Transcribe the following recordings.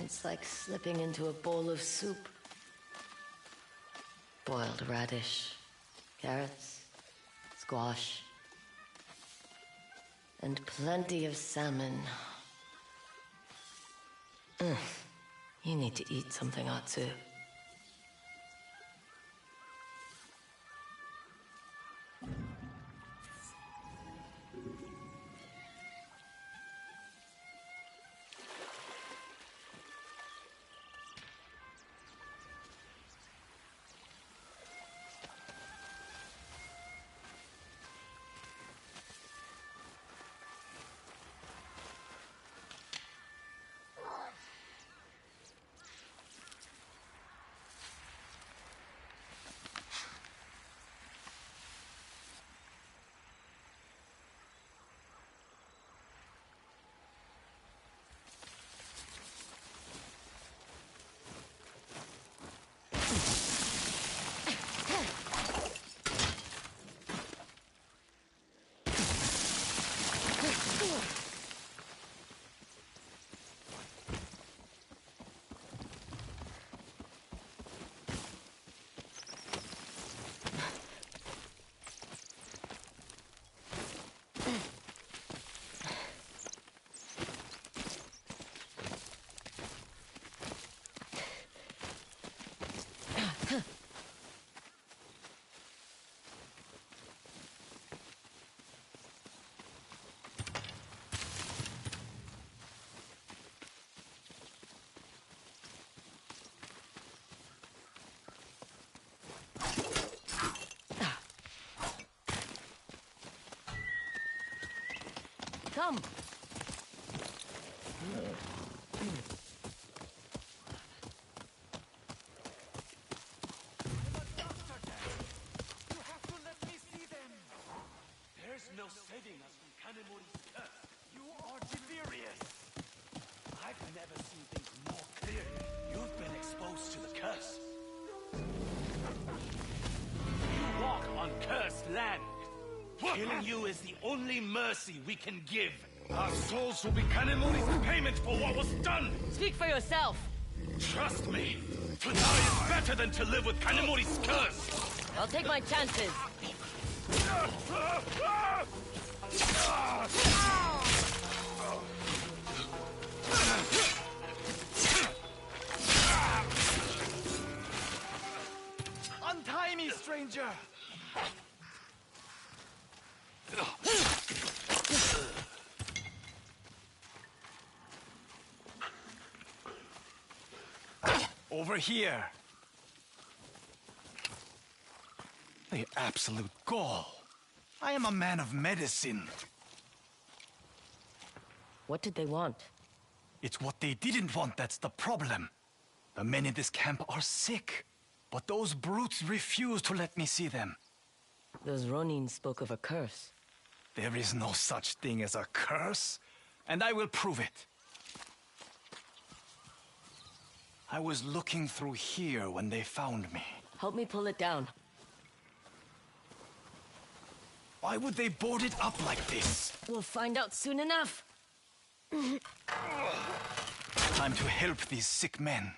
It's like slipping into a bowl of soup. Boiled radish, carrots, squash, and plenty of salmon. You need to eat something, Atsu. Come! There's no saving us from Kanemori's curse. You are delirious. I've never seen things more clearly. You've been exposed to the curse. You walk on cursed land. Killing you is the only mercy we can give. Our souls will be Kanemori's payment for what was done. Speak for yourself! Trust me, to die is better than to live with Kanemori's curse. I'll take my chances. Untie me, stranger! Over here. The absolute gall. I am a man of medicine. What did they want? It's what they didn't want that's the problem. The men in this camp are sick, but those brutes refuse to let me see them. Those Ronin spoke of a curse. There is no such thing as a curse, and I will prove it. I was looking through here when they found me. Help me pull it down. Why would they board it up like this? We'll find out soon enough. Time to help these sick men.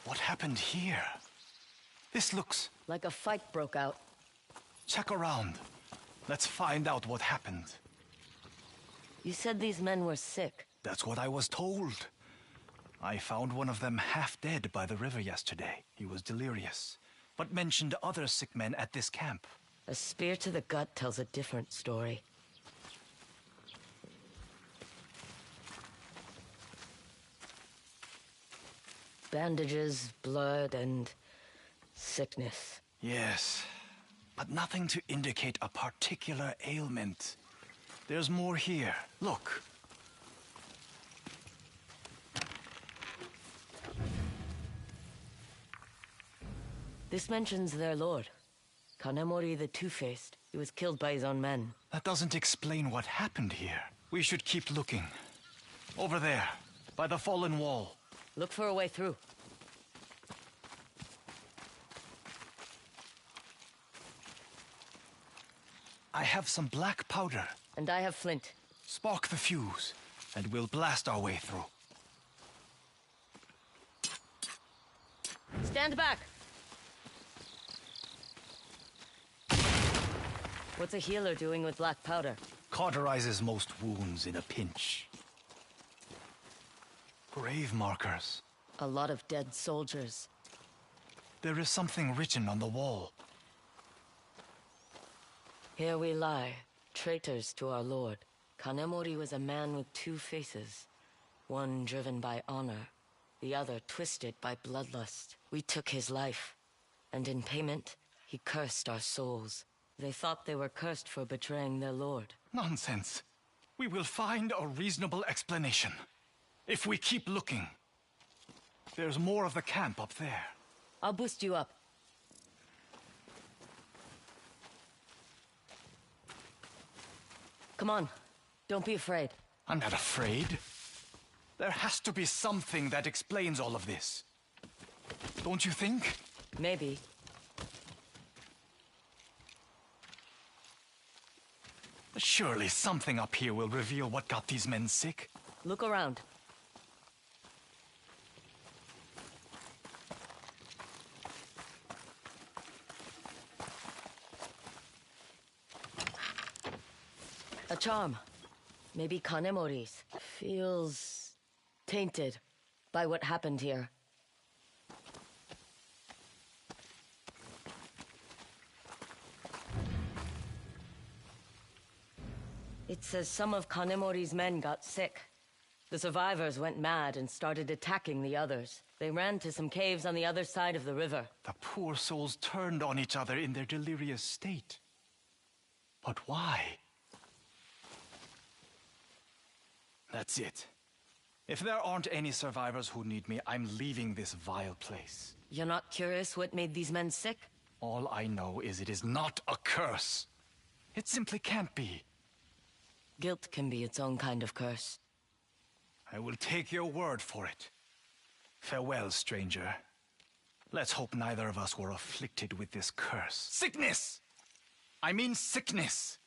What happened here? This looks... Like a fight broke out. Check around. Let's find out what happened. You said these men were sick. That's what I was told. I found one of them half dead by the river yesterday. He was delirious, but mentioned other sick men at this camp. A spear to the gut tells a different story. Bandages, blood, and sickness. Yes, but nothing to indicate a particular ailment. There's more here. Look. This mentions their lord, Kanemori the Two-Faced. He was killed by his own men. That doesn't explain what happened here. We should keep looking. Over there, by the fallen wall. Look for a way through. I have some black powder. And I have flint. Spark the fuse, and we'll blast our way through. Stand back! What's a healer doing with black powder? Cauterizes most wounds in a pinch. Grave markers. A lot of dead soldiers. There is something written on the wall. Here we lie, traitors to our lord. Kanemori was a man with two faces. One driven by honor, the other twisted by bloodlust. We took his life, and in payment, he cursed our souls. They thought they were cursed for betraying their lord. Nonsense. We will find a reasonable explanation. If we keep looking. There's more of the camp up there. I'll boost you up. Come on. Don't be afraid. I'm not afraid. There has to be something that explains all of this. Don't you think? Maybe. Surely something up here will reveal what got these men sick. Look around. A charm. Maybe Kanemori's. Feels tainted by what happened here. It says some of Kanemori's men got sick. The survivors went mad and started attacking the others. They ran to some caves on the other side of the river. The poor souls turned on each other in their delirious state. But why? That's it. If there aren't any survivors who need me, I'm leaving this vile place. You're not curious what made these men sick? All I know is it is not a curse. It simply can't be. Guilt can be its own kind of curse. I will take your word for it. Farewell, stranger. Let's hope neither of us were afflicted with this curse. Sickness! I mean sickness!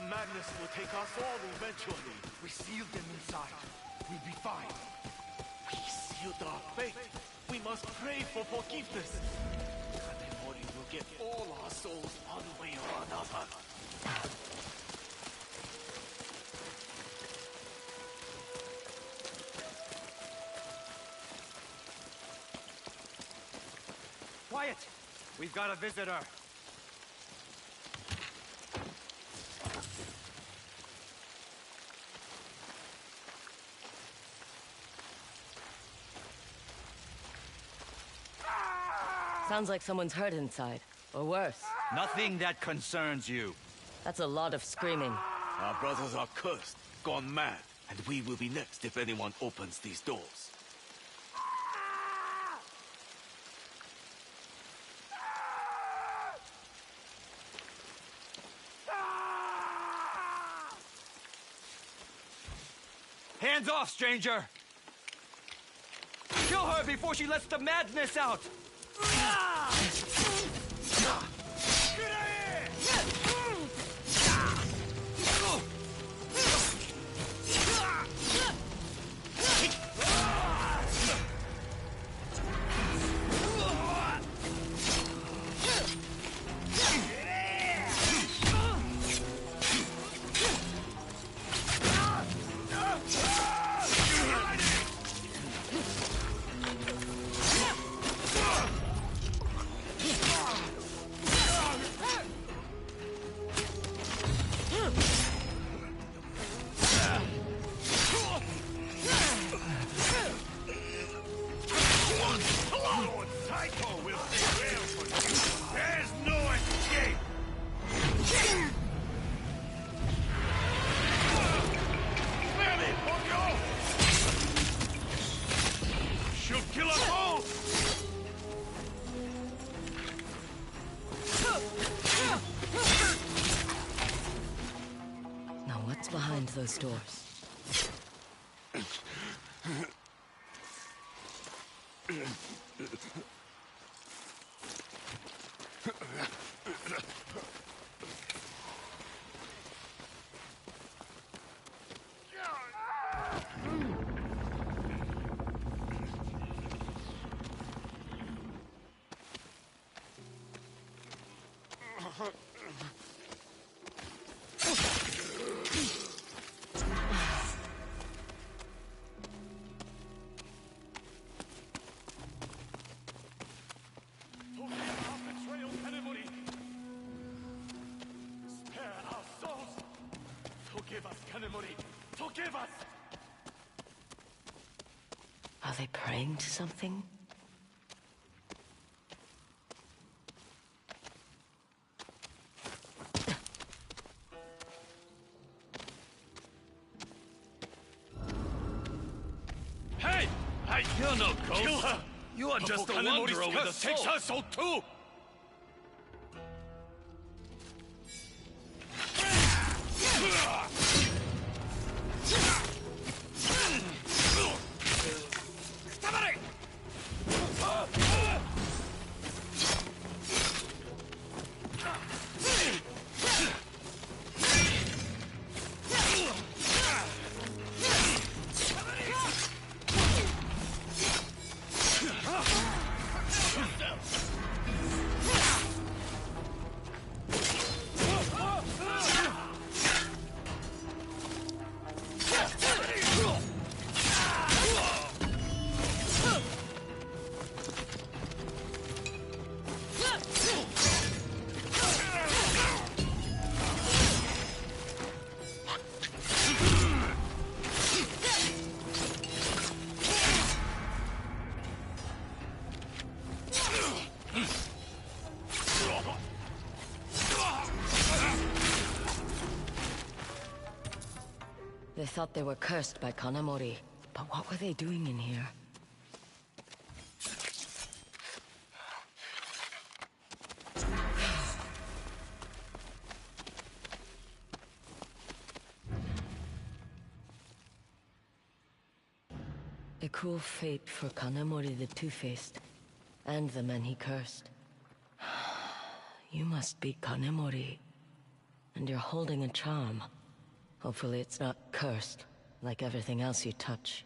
Madness will take us all eventually. We sealed them inside. We'll be fine. We sealed our fate. We must pray for forgiveness. Kanemori will get all our souls one way or another. Quiet! We've got a visitor. Sounds like someone's hurt inside. Or worse. Nothing that concerns you. That's a lot of screaming. Our brothers are cursed, gone mad, and we will be next if anyone opens these doors. Hands off, stranger! Kill her before she lets the madness out! those doors. Are they praying to something? Hey! You're no ghost! Kill her! You are just a wanderer with a soul! Takes her soul too! They thought they were cursed by Kanamori, but what were they doing in here? A cruel fate for Kanamori the Two-Faced, and the men he cursed. You must be Kanamori, and you're holding a charm. Hopefully it's not cursed, like everything else you touch.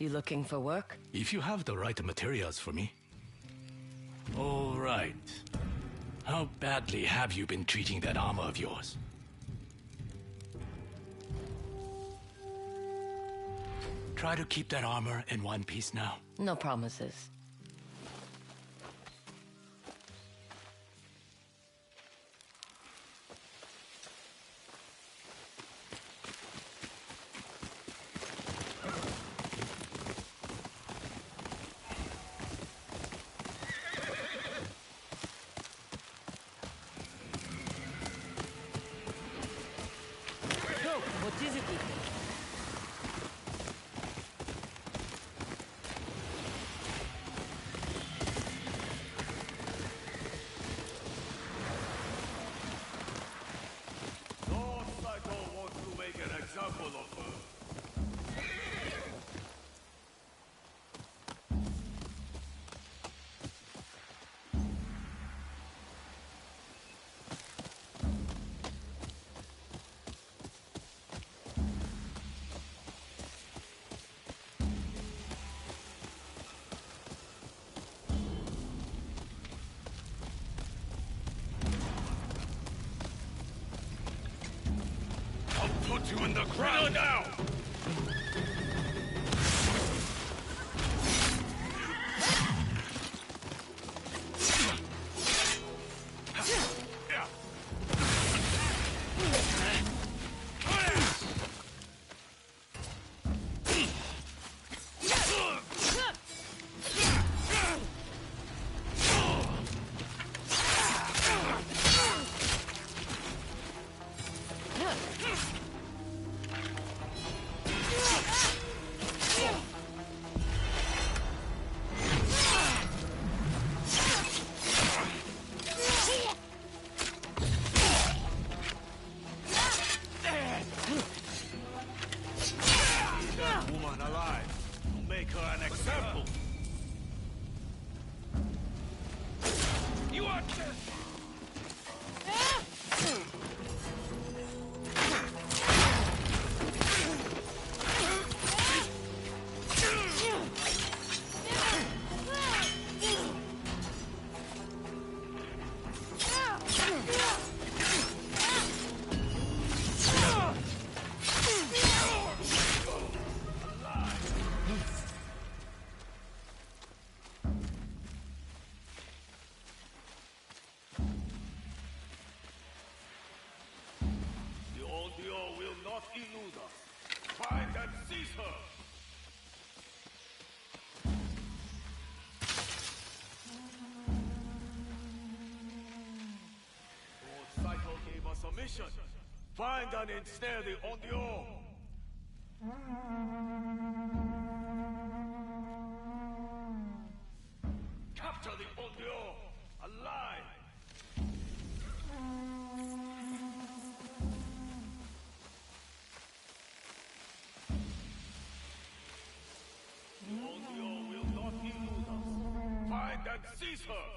You looking for work? If you have the right materials for me. All right. How badly have you been treating that armor of yours? Try to keep that armor in one piece now. No promises. What is it? Lord Saito wants to make an example of her. Put you in the ground now! Woman alive. To make her an example. You are... The Onryo will not elude us. Find and seize her. Lord Saito gave us a mission. Find and ensnare the Onryo. Capture the Onryo alive. The Onryo will not elude us. Find and seize her.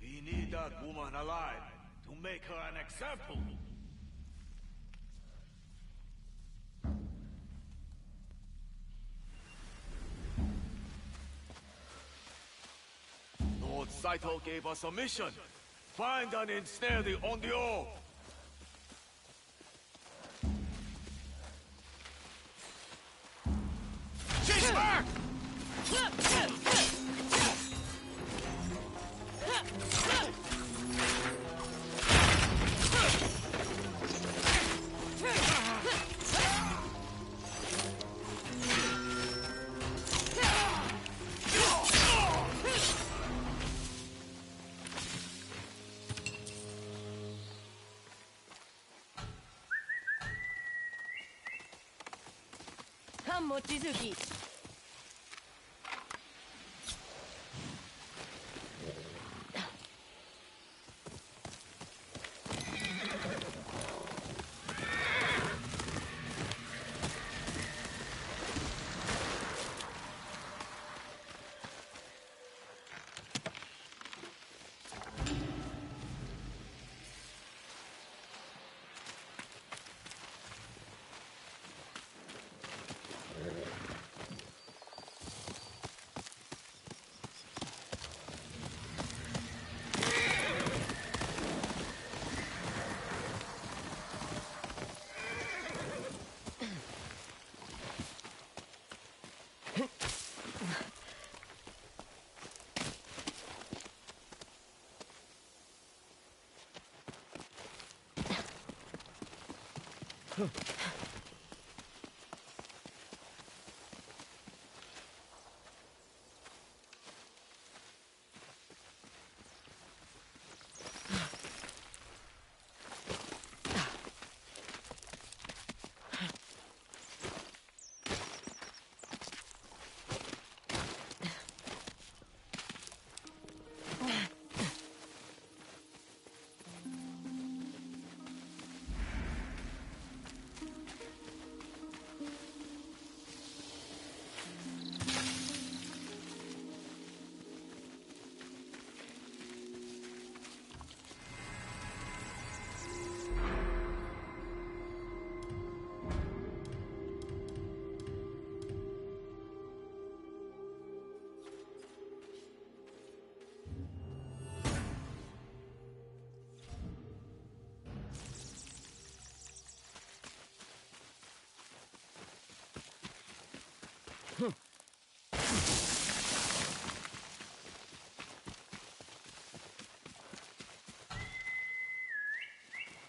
We need that woman alive to make her an example. Lord Saito gave us a mission. Find and ensnare the Onryo. She's back! Come, Mochizuki.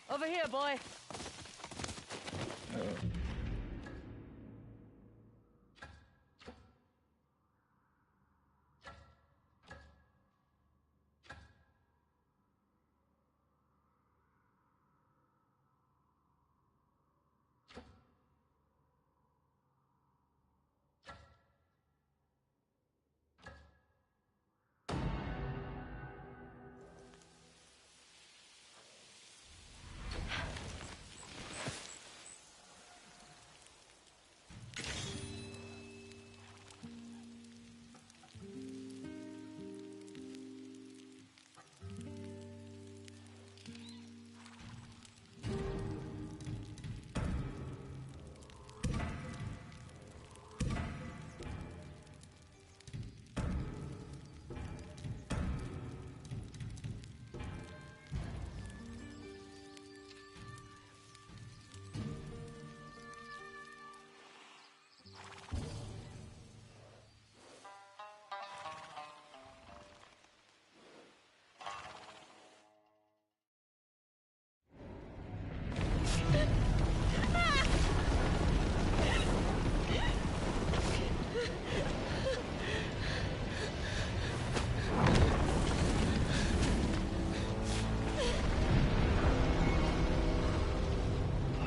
Over here, boy.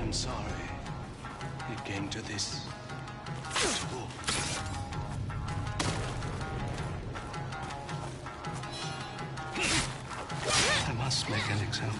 I'm sorry it came to this. School. I must make an example.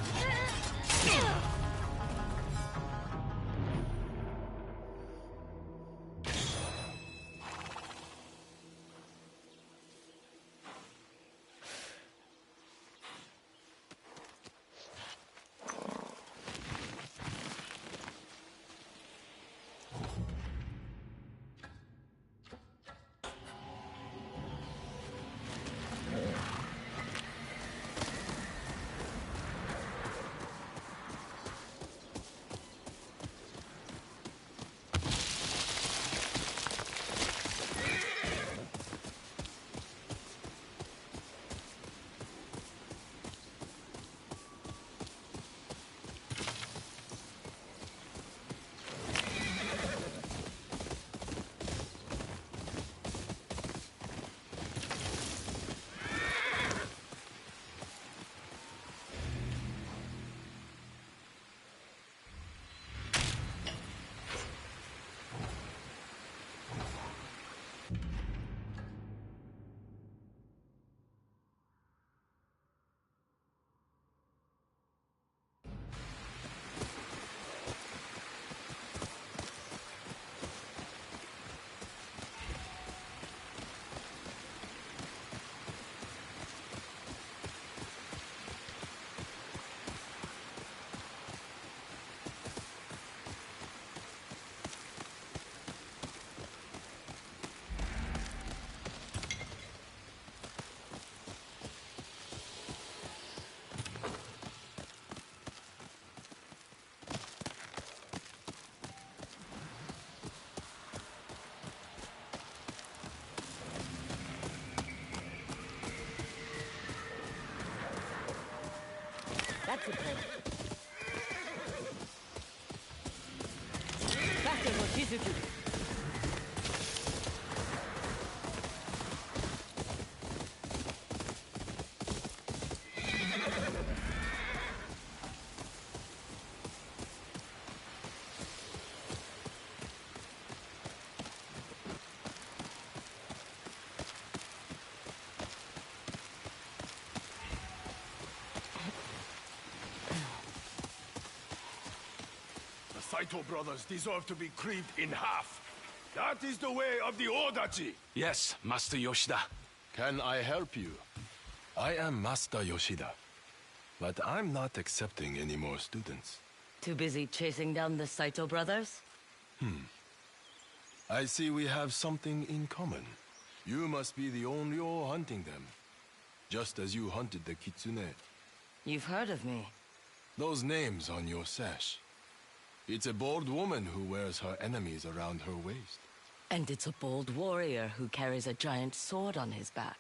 That's a plan. Kizuki. The Saito brothers deserve to be cleaved in half. That is the way of the Odachi. Yes, Master Yoshida. Can I help you? I am Master Yoshida, but I'm not accepting any more students. Too busy chasing down the Saito brothers? I see we have something in common. You must be the Onryo hunting them, just as you hunted the Kitsune. You've heard of me. Those names on your sash. It's a bold woman who wears her enemies around her waist. And it's a bold warrior who carries a giant sword on his back.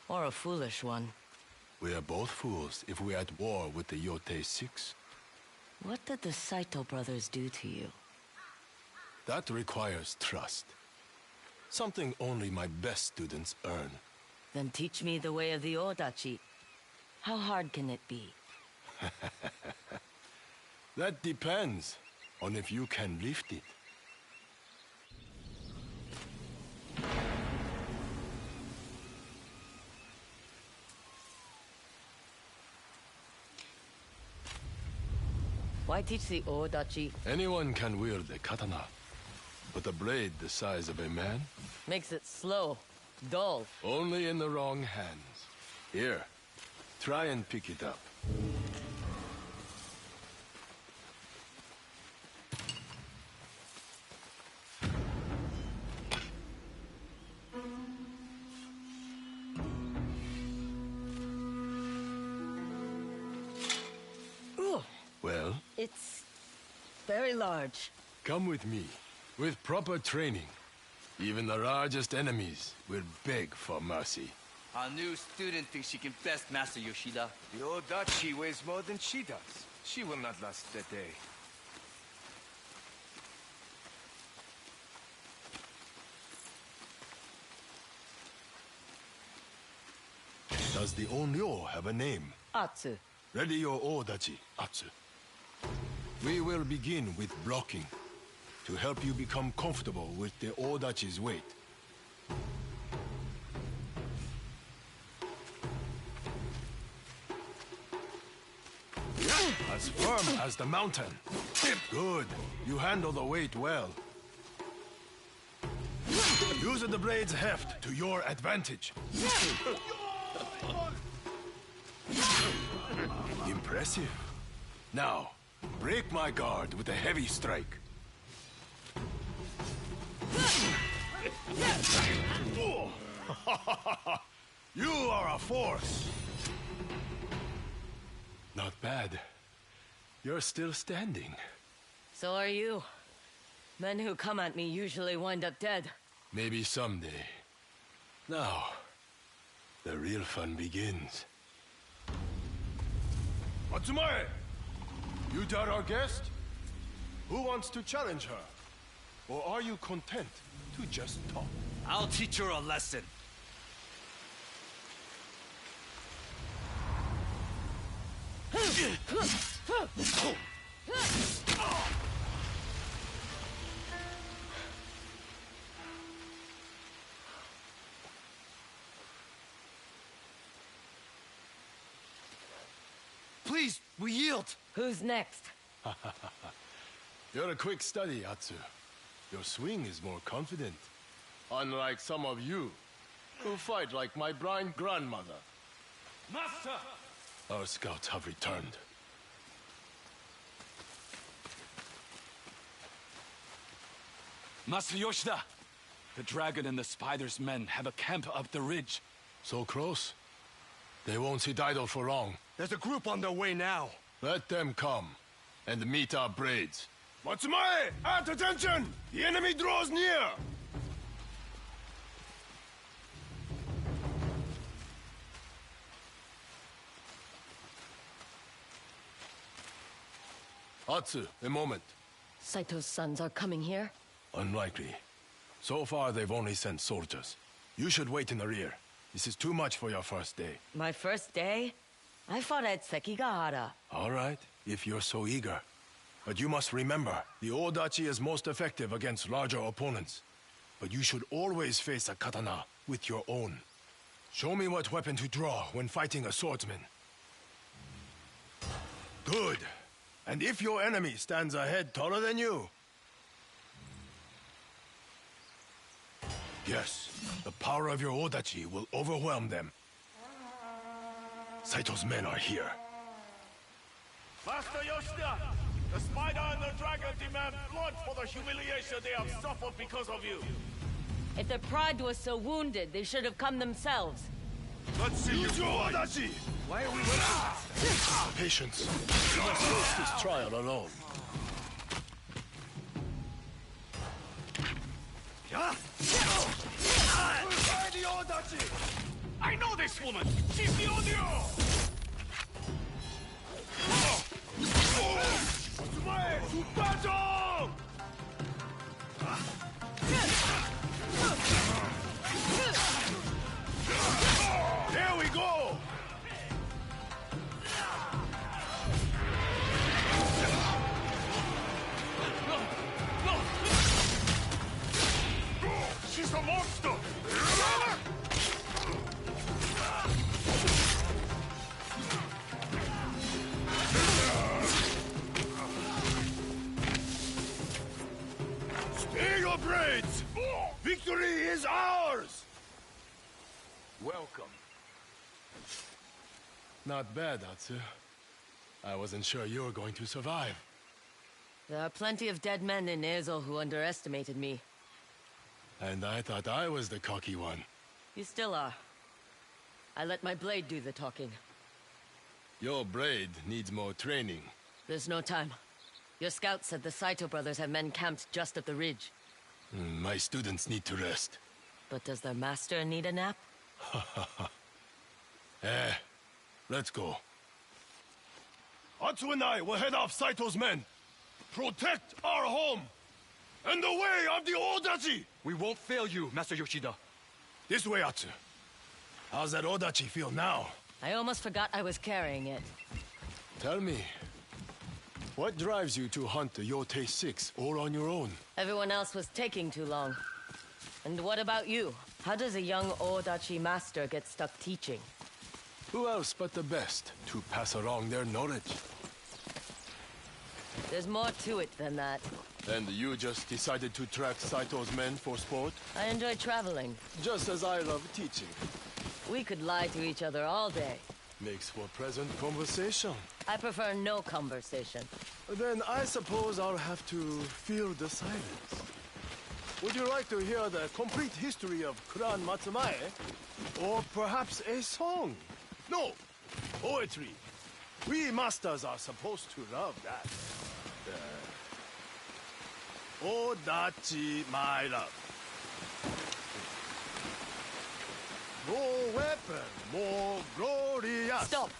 Or a foolish one. We are both fools if we're at war with the Yotei 6. What did the Saito brothers do to you? That requires trust. Something only my best students earn. Then teach me the way of the Odachi. How hard can it be? That depends on if you can lift it. Why teach the Odachi? Anyone can wield a katana, but a blade the size of a man? Makes it slow, dull. Only in the wrong hands. Here, try and pick it up. Ooh, Well, it's very large. come with me. With proper training, even the largest enemies will beg for mercy. Our new student thinks she can best Master Yoshida. The Odachi weighs more than she does. She will not last the day. Does the Onryo have a name? Atsu. Ready your Odachi, Atsu. We will begin with blocking, to help you become comfortable with the Odachi's weight. As firm as the mountain. Good. You handle the weight well. Use the blade's heft to your advantage. Impressive. Now, break my guard with a heavy strike. You are a force. Not bad. You're still standing. So are you. Men who come at me usually wind up dead. Maybe someday. Now, the real fun begins. Matsumae! You doubt our guest? Who wants to challenge her? Or are you content to just talk? I'll teach her a lesson. Please, we yield. Who's next? You're a quick study, Atsu. Your swing is more confident. Unlike some of you, who fight like my blind grandmother. Master! Our scouts have returned. Master Yoshida! The dragon and the spider's men have a camp up the ridge. So close? They won't sit idle for long. There's a group on their way now. Let them come and meet our braids. Matsumae! At attention! The enemy draws near! Atsu, a moment. Saito's sons are coming here? Unlikely. So far, they've only sent soldiers. You should wait in the rear. This is too much for your first day. My first day? I fought at Sekigahara. All right, if you're so eager. But you must remember, the Odachi is most effective against larger opponents. But you should always face a katana with your own. Show me what weapon to draw when fighting a swordsman. Good. And if your enemy stands a head taller than you... Yes, the power of your Odachi will overwhelm them. Saito's men are here. Master Yoshida! The spider and the dragon demand blood for the humiliation they have suffered because of you! If their pride was so wounded, they should have come themselves. Let's see you fight! Odachi! Why are we waiting? Patience. You must face this trial alone. The Odachi! I know this woman! She's the Onryo! To battle! There we go! She's a monster! Spare your braids! Victory is ours! Welcome. Not bad, Atsu. I wasn't sure you were going to survive. There are plenty of dead men in Ezo who underestimated me. And I thought I was the cocky one. You still are. I let my blade do the talking. Your blade needs more training. There's no time. Your scout said the Saito brothers have men camped just up the ridge. My students need to rest. But does their master need a nap? Let's go. Atsu and I will head off Saito's men. Protect our home! And the way of the Odachi! We won't fail you, Master Yoshida. This way, Atsu. How's that Odachi feel now? I almost forgot I was carrying it. Tell me, what drives you to hunt the Yotei 6 all on your own? Everyone else was taking too long. And what about you? How does a young Odachi master get stuck teaching? Who else but the best to pass along their knowledge? There's more to it than that. And you just decided to track Saito's men for sport? I enjoy traveling. Just as I love teaching. We could lie to each other all day. Makes for pleasant conversation. I prefer no conversation. Then I suppose I'll have to feel the silence. Would you like to hear the complete history of Kuran Matsumae? Or perhaps a song? No, poetry. We masters are supposed to love that. Odachi, my love. No weapon more glorious. Stop!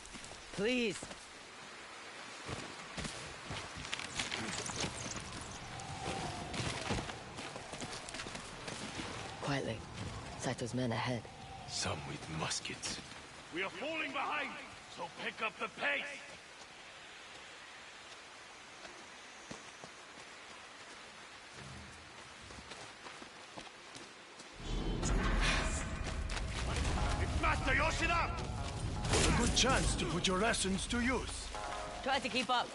Please. Quietly. Saito's men ahead. Some with muskets. We are falling behind, so pick up the pace! It's Master Yoshida! A good chance to put your lessons to use. Try to keep up.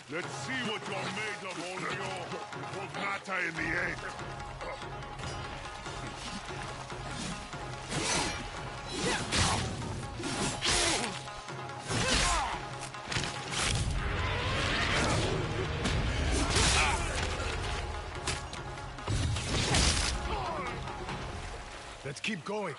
Let's see what you're made of, Onryo. It won't matter in the end. Let's keep going.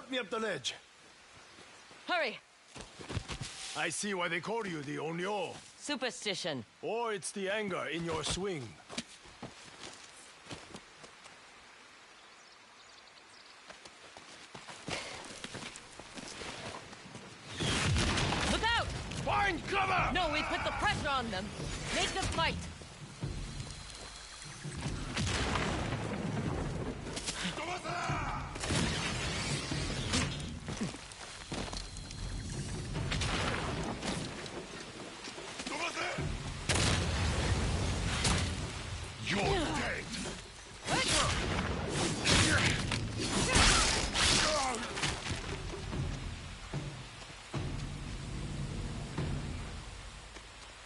Help me up the ledge. Hurry! I see why they call you the Onyo. Superstition. Or it's the anger in your swing. Look out! Find cover! No, we put the pressure on them. Make them fight. You're dead!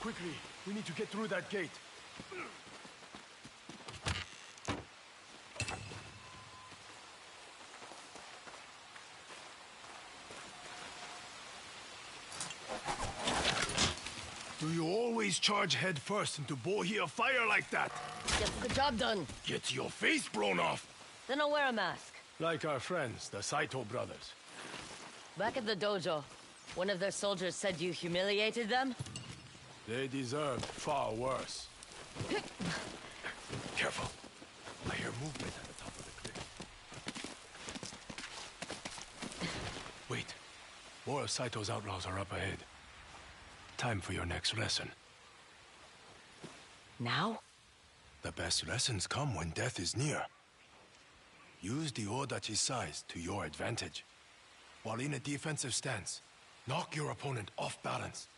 Quickly, we need to get through that gate. Do you always charge head first into bohi of fire like that? Gets the job done. Get your face blown off! Then I'll wear a mask. Like our friends, the Saito brothers. Back at the dojo, one of their soldiers said you humiliated them? They deserved far worse. Careful. I hear movement at the top of the cliff. Wait. More of Saito's outlaws are up ahead. Time for your next lesson. Now? The best lessons come when death is near. Use the Odachi's size to your advantage. While in a defensive stance, knock your opponent off balance.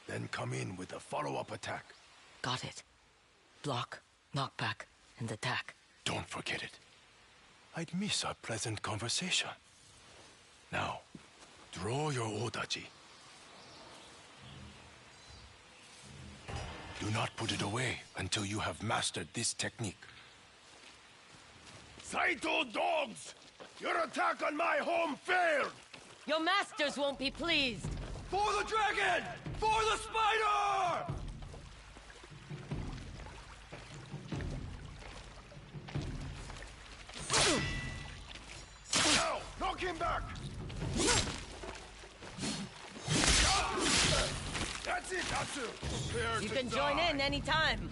Then come in with a follow-up attack. Got it. Block, knockback, and attack. Don't forget it. I'd miss our pleasant conversation. Now, draw your Odachi. Do not put it away until you have mastered this technique. Saito dogs! Your attack on my home failed! Your masters won't be pleased! For the dragon! For the spider! Now, knock him back! That's it, Natsu! Prepare You to can die. join in anytime.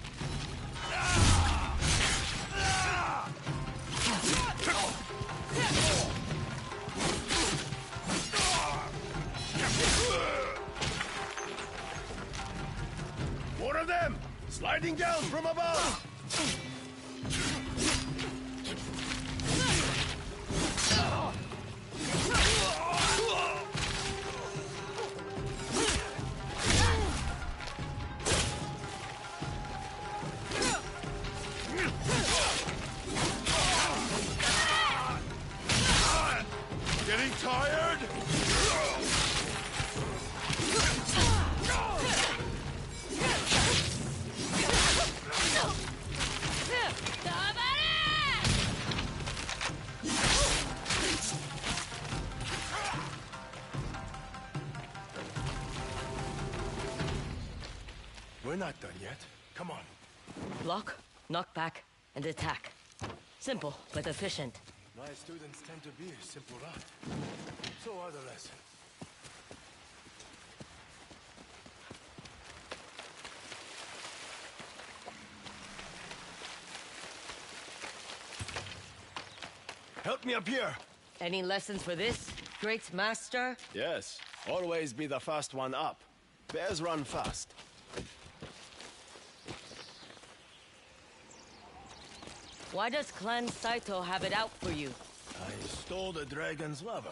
More of them! Sliding down from above! Getting tired? We're not done yet. Come on. Block, knockback, and attack. Simple, but efficient. My students tend to be simple, right? So are the lessons. Help me up here. Any lessons for this, great master? Yes. Always be the fast one up. Bears run fast. Why does Clan Saito have it out for you? I stole the dragon's lover.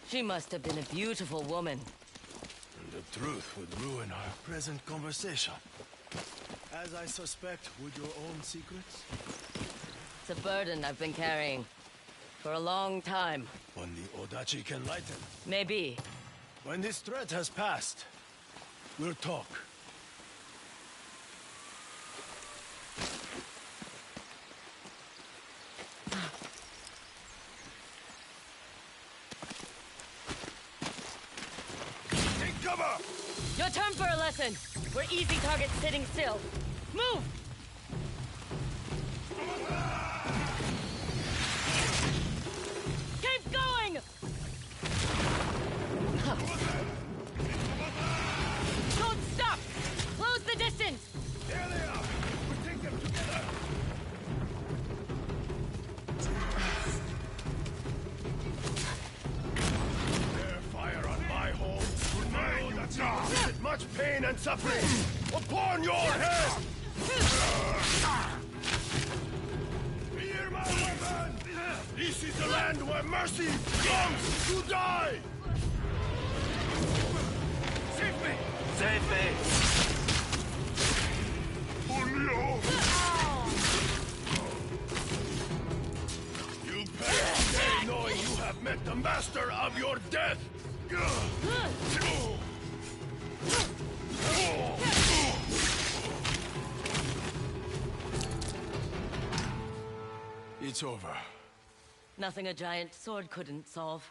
She must have been a beautiful woman. And the truth would ruin our present conversation. As I suspect, would your own secrets? It's a burden I've been carrying. For a long time. One the Odachi can lighten. Maybe. When this threat has passed, we'll talk. Take cover! Your turn for a lesson. We're easy targets sitting still. Move! Keep going! much pain and suffering upon your head! Fear my weapon! This is the land where mercy comes to die! Save me! Save me! You perish today knowing you have met the master of your death! It's over. Nothing a giant sword couldn't solve.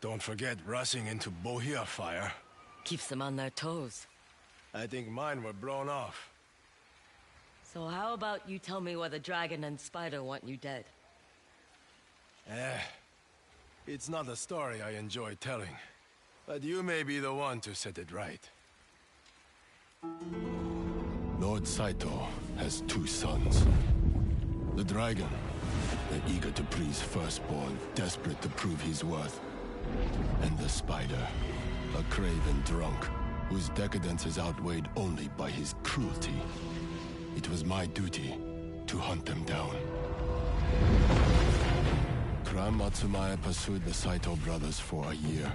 Don't forget rushing into Bohia fire. Keeps them on their toes. I think mine were blown off. So how about you tell me why the dragon and spider want you dead? It's not a story I enjoy telling. But you may be the one to set it right. Lord Saito has two sons. The dragon, the eager to please firstborn, desperate to prove his worth. And the spider, a craven drunk, whose decadence is outweighed only by his cruelty. It was my duty to hunt them down. Clan Matsumaya pursued the Saito brothers for a year.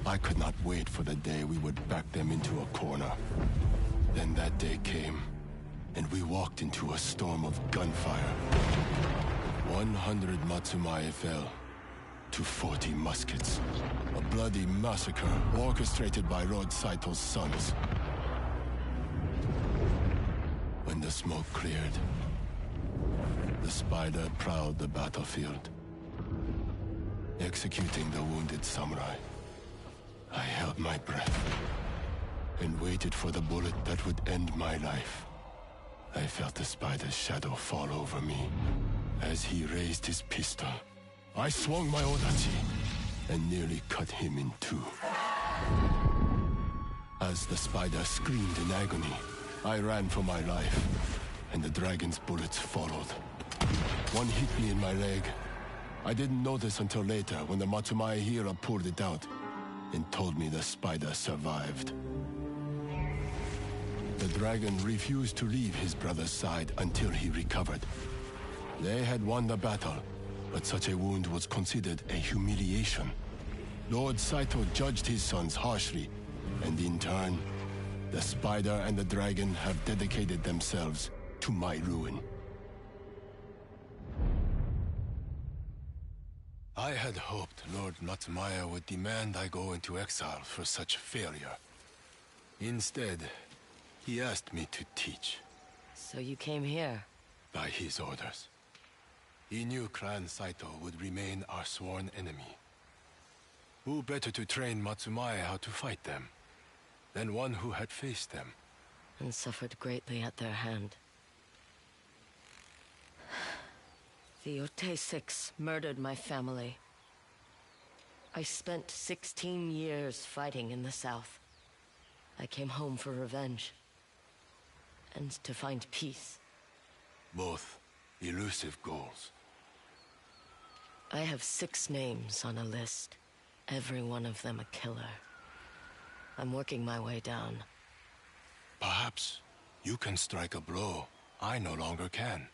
I could not wait for the day we would back them into a corner. Then that day came, and we walked into a storm of gunfire. 100 Matsumaya fell to 40 muskets. A bloody massacre orchestrated by Lord Saito's sons. When the smoke cleared, the spider prowled the battlefield, executing the wounded samurai. I held my breath and waited for the bullet that would end my life. I felt the spider's shadow fall over me. As he raised his pistol, I swung my odachi and nearly cut him in two. As the spider screamed in agony, I ran for my life, and the dragon's bullets followed. One hit me in my leg. I didn't notice until later when the Matsumaya healer pulled it out and told me the spider survived. The dragon refused to leave his brother's side until he recovered. They had won the battle, but such a wound was considered a humiliation. Lord Saito judged his sons harshly, and in turn, the spider and the dragon have dedicated themselves to my ruin. I had hoped Lord Matsumaya would demand I go into exile for such failure. Instead, he asked me to teach. So you came here? By his orders. He knew Clan Saito would remain our sworn enemy. Who better to train Matsumaya how to fight them than one who had faced them? And suffered greatly at their hand. The Yotei 6 murdered my family. I spent 16 years fighting in the south. I came home for revenge. And to find peace. Both elusive goals. I have 6 names on a list. Every one of them a killer. I'm working my way down. Perhaps you can strike a blow I no longer can.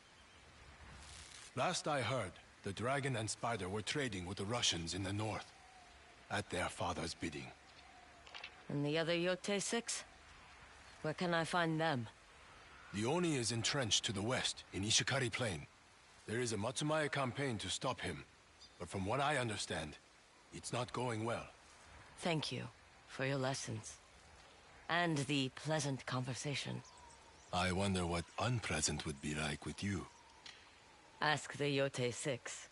Last I heard, the dragon and spider were trading with the Russians in the north. At their father's bidding. And the other Yotei 6? Where can I find them? The Oni is entrenched to the west, in Ishikari Plain. There is a Matsumaya campaign to stop him. But from what I understand, it's not going well. Thank you for your lessons. And the pleasant conversation. I wonder what unpleasant would be like with you. Ask the Yotei 6.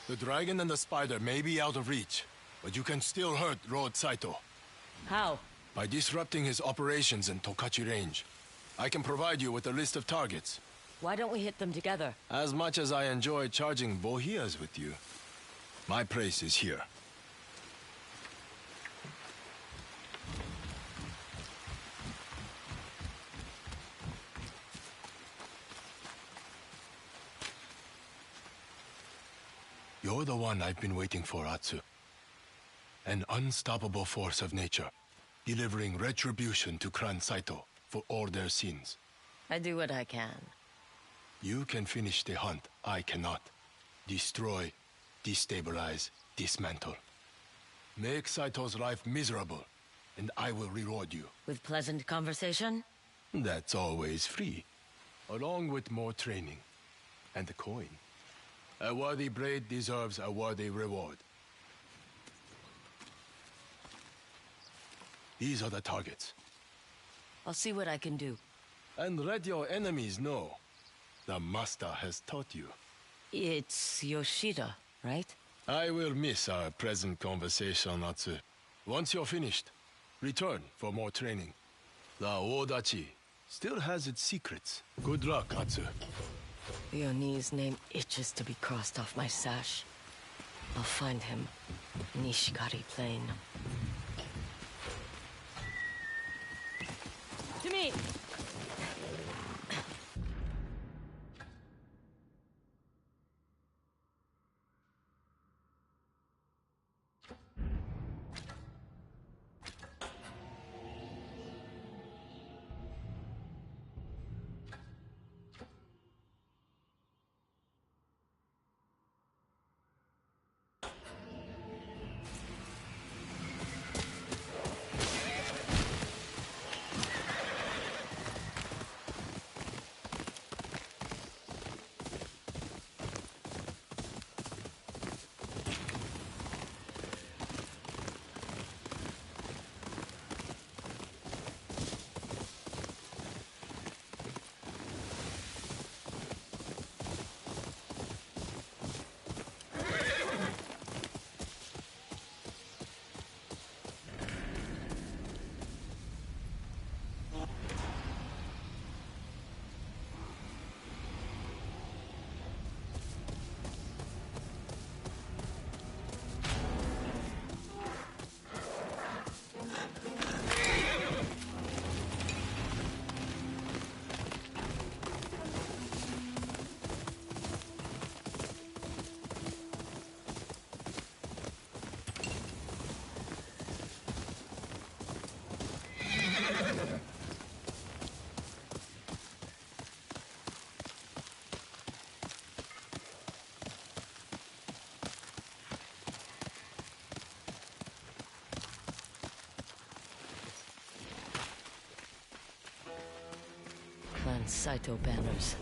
The dragon and the spider may be out of reach, but you can still hurt Lord Saito. How? By disrupting his operations in Tokachi Range. I can provide you with a list of targets. Why don't we hit them together? As much as I enjoy charging bohias with you, my place is here. You're the one I've been waiting for, Atsu. An unstoppable force of nature, delivering retribution to Clan Saito for all their sins. I do what I can. You can finish the hunt, I cannot. Destroy, destabilize, dismantle. Make Saito's life miserable, and I will reward you. With pleasant conversation? That's always free. Along with more training. And the coin. A worthy blade deserves a worthy reward. These are the targets. I'll see what I can do. And let your enemies know. The master has taught you. It's Yoshida, right? I will miss our present conversation, Atsu. Once you're finished, return for more training. The Odachi still has its secrets. Good luck, Atsu. Yoni's name itches to be crossed off my sash. I'll find him. Nishikari Plain. To me! Clan Saito banners.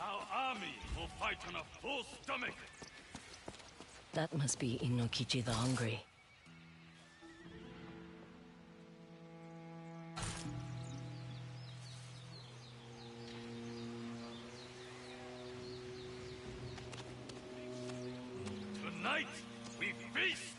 Our army will fight on a full stomach. That must be Inokichi the Hungry. Tonight, we feast!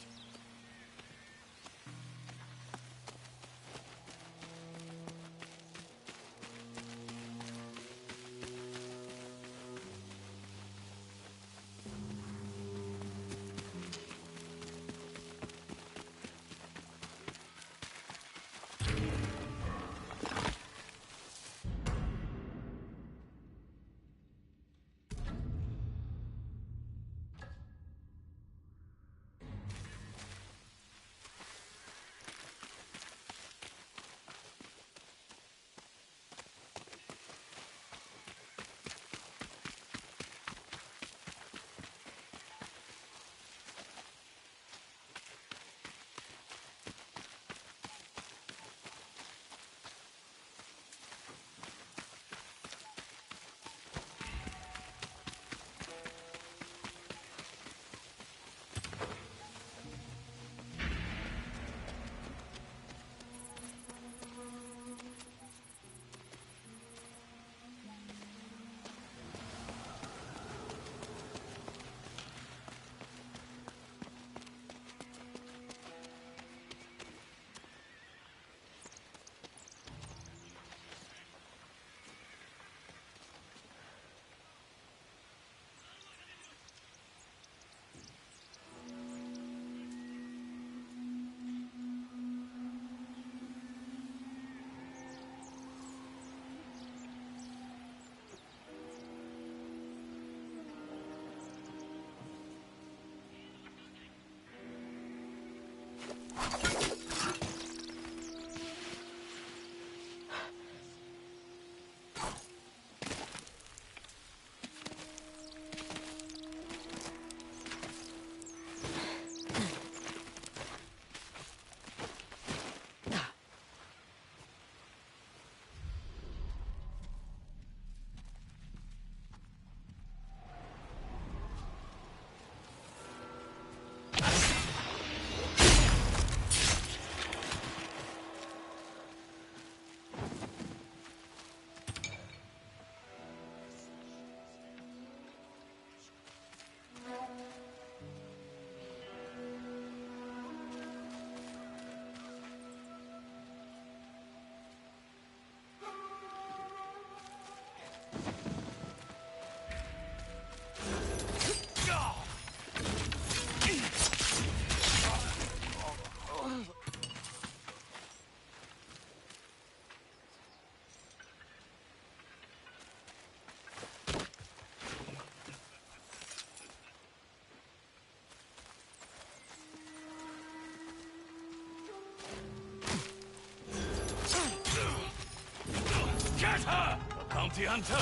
Ha! A bounty hunter?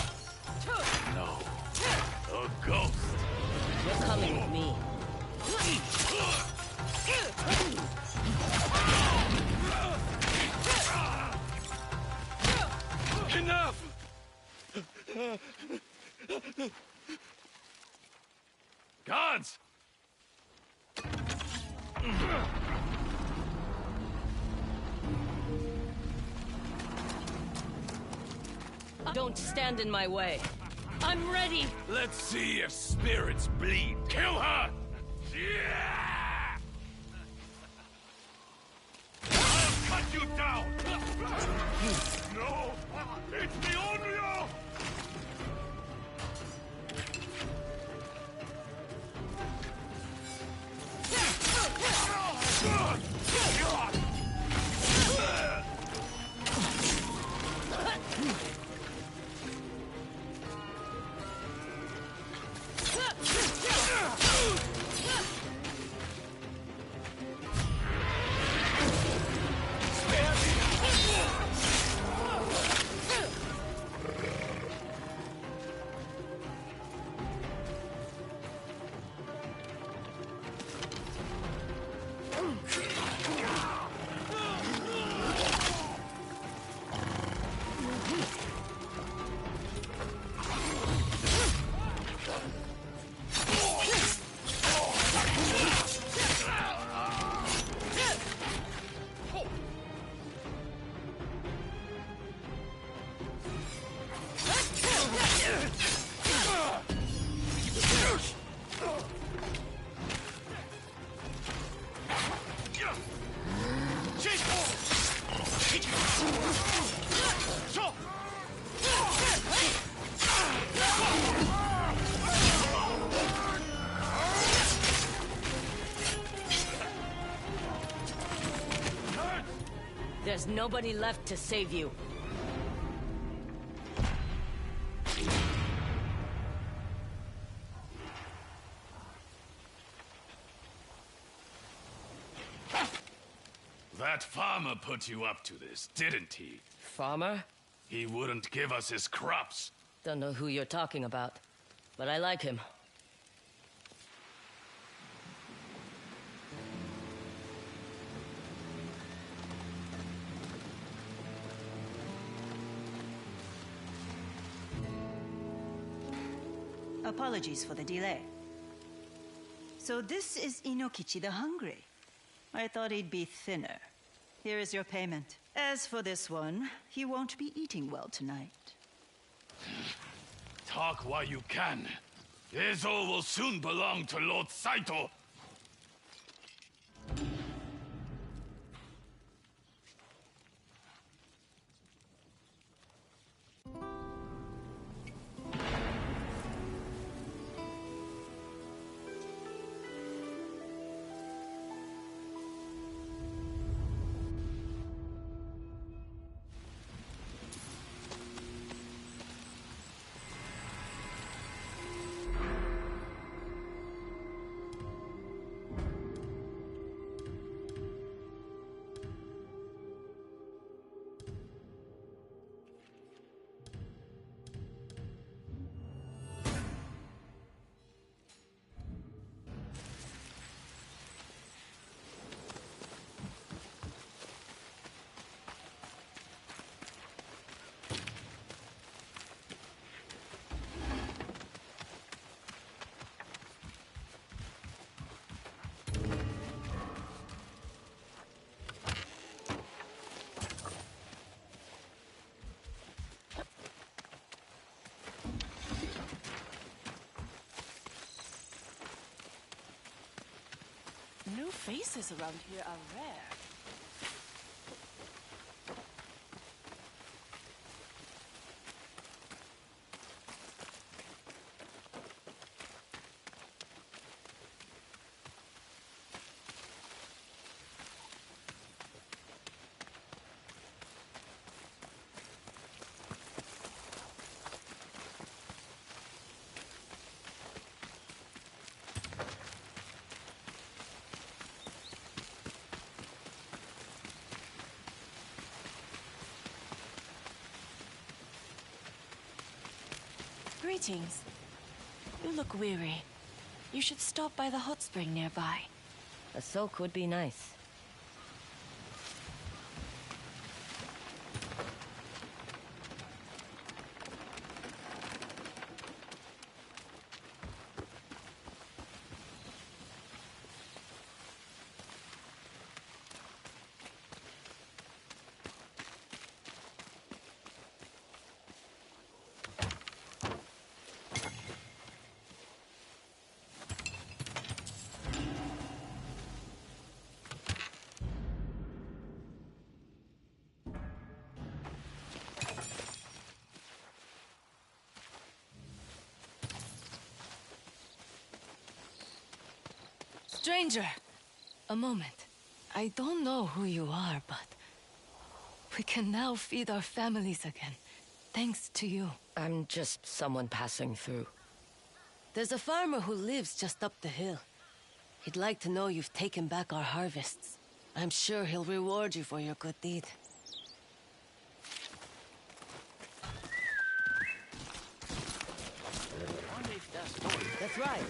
No. A ghost. You're coming with me. Enough! Guards! Don't stand in my way. I'm ready. Let's see if spirits bleed. Kill her! Yeah! I'll cut you down! No! It's the Onryo! There's nobody left to save you. That farmer put you up to this, didn't he? Farmer? He wouldn't give us his crops. Don't know who you're talking about, but I like him. Apologies for the delay. So this is Inokichi the Hungry. I thought he'd be thinner. Here is your payment. As for this one, he won't be eating well tonight. Talk while you can. Ezo will soon belong to Lord Saito. New faces around here are rare. Greetings. You look weary. You should stop by the hot spring nearby. A soak would be nice. Stranger, a moment. I don't know who you are, but we can now feed our families again, thanks to you. I'm just someone passing through. There's a farmer who lives just up the hill. He'd like to know you've taken back our harvests. I'm sure he'll reward you for your good deed. That's right.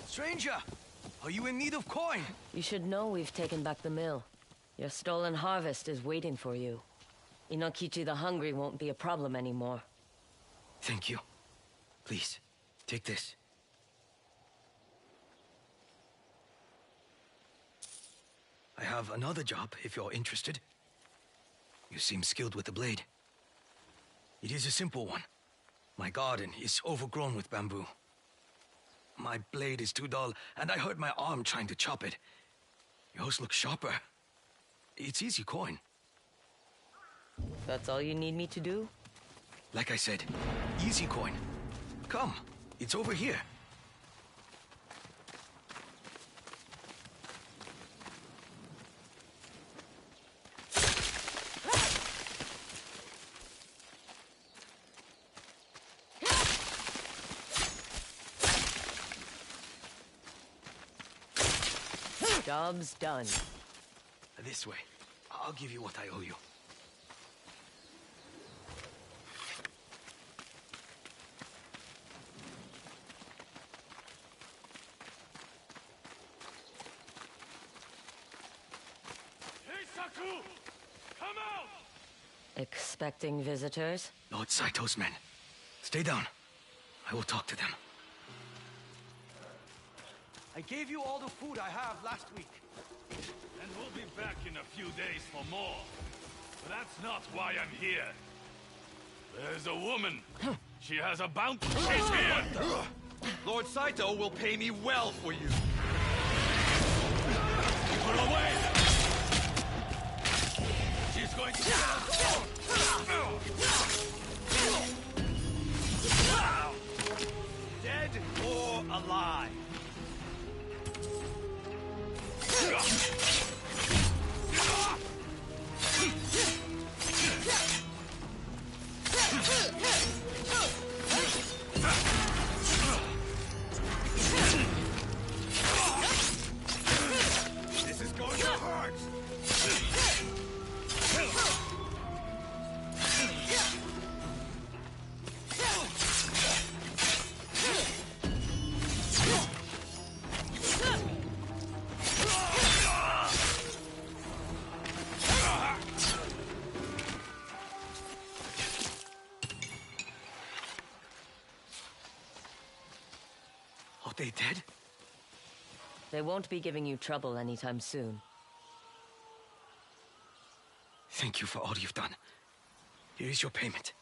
Stranger, are you in need of coin? You should know we've taken back the mill. Your stolen harvest is waiting for you. Inokichi the Hungry won't be a problem anymore. Thank you. Please, take this. I have another job if you're interested. You seem skilled with the blade. It is a simple one. My garden is overgrown with bamboo. My blade is too dull, and I hurt my arm trying to chop it. Yours looks sharper. It's easy coin. That's all you need me to do? Like I said, easy coin. Come, it's over here. Job's done. This way. I'll give you what I owe you. Hey, Saku! Come out! Expecting visitors? Lord Saito's men. Stay down. I will talk to them. I gave you all the food I have last week. And we'll be back in a few days for more. But that's not why I'm here. There's a woman. She has a bounty. She's here! Lord Saito will pay me well for you. Put her away! She's going to get us! Dead or alive? This is going to hurt! Are they dead? They won't be giving you trouble anytime soon. Thank you for all you've done. Here is your payment.